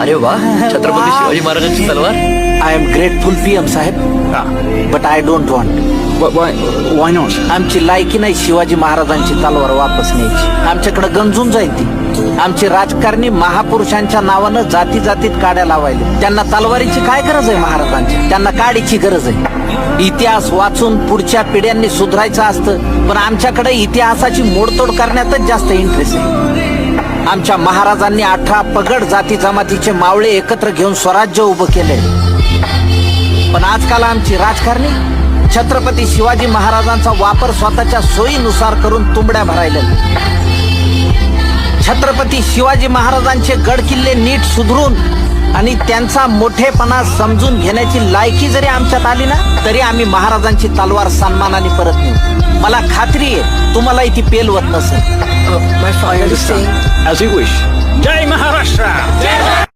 अरे वा, छत्रपती शिवाजी महाराजांची तलवार. आय एम ग्रेटफुल PM साहेब, but I don't want. Why not? आमची लायकी नाही शिवाजी महाराजांची तलवार वापस न्यायची. आमच्याकडे गंजून जाईल ती. आमची राजकारणी महापुरुषांच्या नावानं जाती जातीत काड्या लावायले. त्यांना तलवारीची काय गरज आहे महाराजांची? त्यांना काडीची गरज आहे. इतिहास वाचून पुढच्या पिढ्यांनी सुधारायचं असतं, पण आमच्याकडे इतिहासाची मोडतोड करण्यातच जास्त इंटरेस्ट आहे. आमच्या महाराजांनी 18 पगड जाती जमातीचे मावळे एकत्र घेऊन स्वराज्य उभं केले. पण आजकाल आमची राजकारणी छत्रपती शिवाजी महाराजांचा वापर स्वतःच्या सोयीनुसार करून तुंबड्या भरायला. छत्रपती शिवाजी महाराजांचे गड किल्ले नीट सुधरून आणि त्यांचा मोठेपणा समजून घेण्याची लायकी जरी आमच्यात आली ना, तरी आम्ही महाराजांची तलवार सन्मानाने परत नेऊ. मला खात्री आहे तुम्हालाही ती पेलवत नसेल. As you wish. Jai Maharashtra.